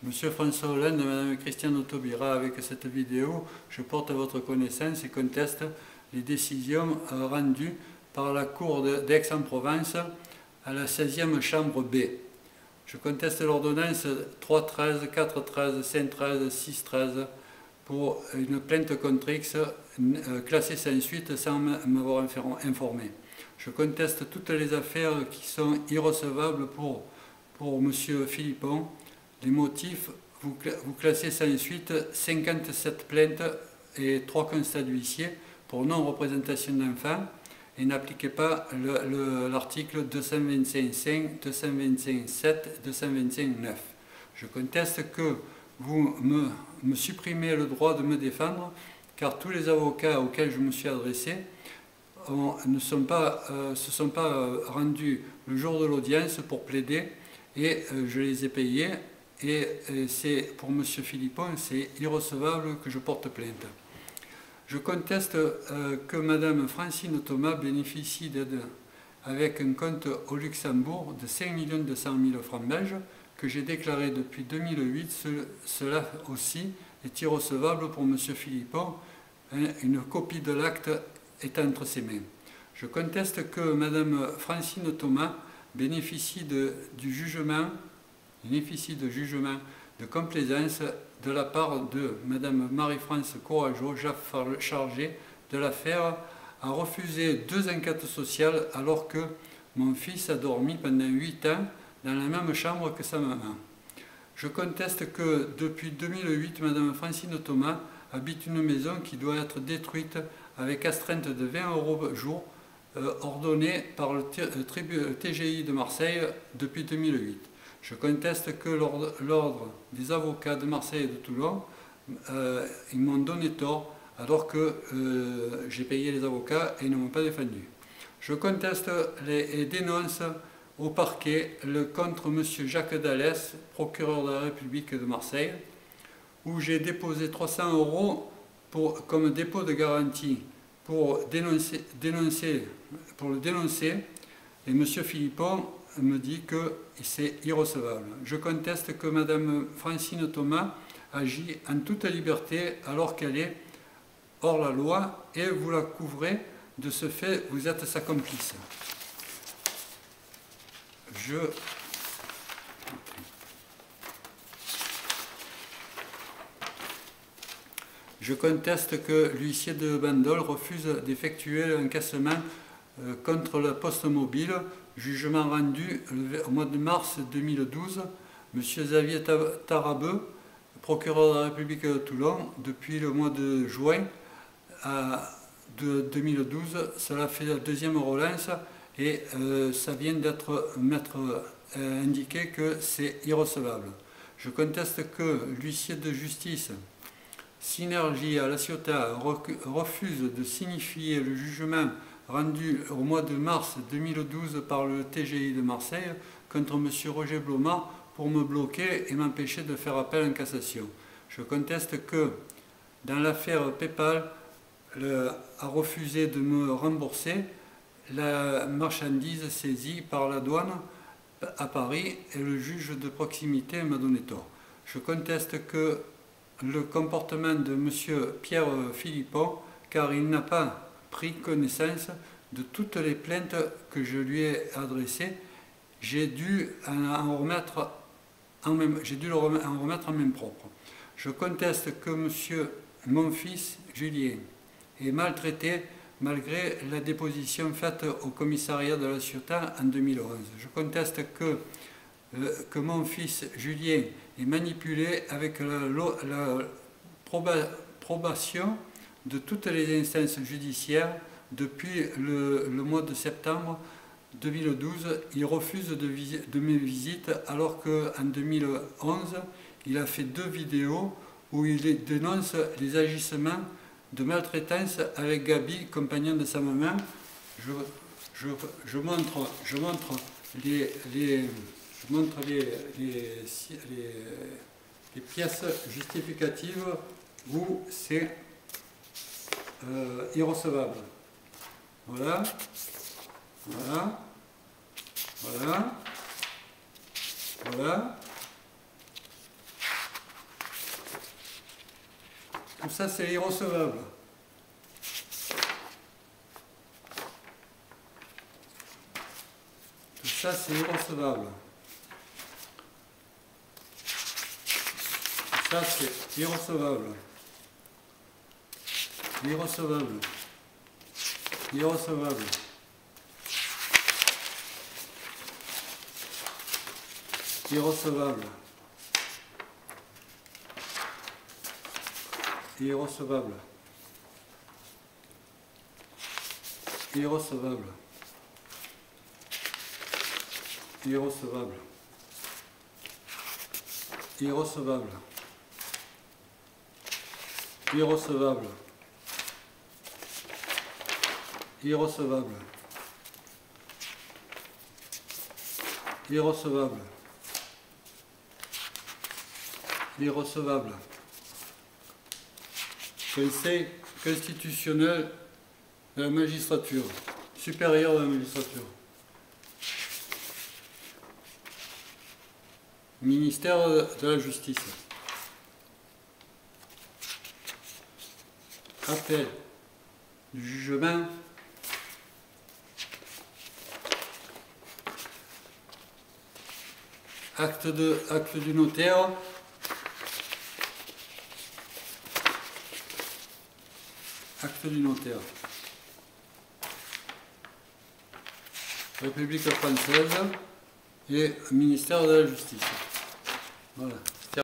Monsieur François Hollande et Madame Christiane Taubira, avec cette vidéo, je porte à votre connaissance et conteste les décisions rendues par la Cour d'Aix-en-Provence à la 16e chambre B. Je conteste l'ordonnance 3.13, 4.13, 5.13, 6.13 pour une plainte contre X classée sans suite sans m'avoir informé. Je conteste toutes les affaires qui sont irrecevables pour M. Philippon. Les motifs, vous classez sans suite 57 plaintes et 3 constats d'huissier pour non-représentation d'enfants et n'appliquez pas l'article 225.5, 225.7, 225.9. Je conteste que vous me supprimez le droit de me défendre car tous les avocats auxquels je me suis adressé se sont pas rendus le jour de l'audience pour plaider et je les ai payés. Et c'est pour M. Philippon, c'est irrecevable que je porte plainte. Je conteste que Mme Francine Thomas bénéficie d'aide avec un compte au Luxembourg de 5 200 000 francs belges que j'ai déclaré depuis 2008. Cela aussi est irrecevable pour M. Philippon. Une copie de l'acte est entre ses mains. Je conteste que Mme Francine Thomas bénéficie du jugement de complaisance de la part de Mme Marie-France Courageau, chargée de l'affaire, a refusé 2 enquêtes sociales alors que mon fils a dormi pendant 8 ans dans la même chambre que sa maman. Je conteste que depuis 2008, Mme Francine Thomas habite une maison qui doit être détruite avec astreinte de 20 € jour ordonnée par le TGI de Marseille depuis 2008. Je conteste que l'ordre des avocats de Marseille et de Toulon, ils m'ont donné tort alors que j'ai payé les avocats et ils ne m'ont pas défendu. Je conteste et dénonce au parquet contre M. Jacques Dallès, procureur de la République de Marseille, où j'ai déposé 300 € comme dépôt de garantie pour le dénoncer et M. Philippon me dit que c'est irrecevable. Je conteste que Mme Francine Thomas agit en toute liberté alors qu'elle est hors la loi et vous la couvrez. De ce fait, vous êtes sa complice. Je conteste que l'huissier de Bandol refuse d'effectuer l'encaissement contre la Poste Mobile, jugement rendu au mois de mars 2012. M. Xavier Tarabeu, procureur de la République de Toulon, depuis le mois de juin de 2012, cela fait la 2e relance et ça vient d'être indiqué que c'est irrecevable. Je conteste que l'huissier de justice Synergie à La Ciotat refuse de signifier le jugement rendu au mois de mars 2012 par le TGI de Marseille contre M. Roger Blomard pour me bloquer et m'empêcher de faire appel en cassation. Je conteste que dans l'affaire PayPal a refusé de me rembourser la marchandise saisie par la douane à Paris et le juge de proximité m'a donné tort. Je conteste que le comportement de M. Pierre Philippon, car il n'a pas pris connaissance de toutes les plaintes que je lui ai adressées. J'ai dû en remettre en main propre. Je conteste que mon fils Julien est maltraité malgré la déposition faite au commissariat de La Ciotat en 2011. Je conteste que mon fils Julien est manipulé avec la probation de toutes les instances judiciaires depuis le mois de septembre 2012. Il refuse de mes visites alors qu'en 2011, il a fait 2 vidéos où il dénonce les agissements de maltraitance avec Gabi, compagnon de sa maman. Je montre les pièces justificatives où c'est irrecevable. Voilà, voilà, voilà, voilà, Tout ça, c'est irrecevable. Tout ça, c'est irrecevable. Tout ça, c'est irrecevable. Irrecevable. Irrecevable. Irrecevable. Irrecevable. Irrecevable. Irrecevable. Irrecevable. Irrecevable. Irrecevable. Irrecevable. Irrecevable. Conseil constitutionnel de la magistrature, supérieur de la magistrature. Ministère de la Justice. Appel du jugement acte du notaire, acte du notaire, République française et ministère de la Justice. Voilà.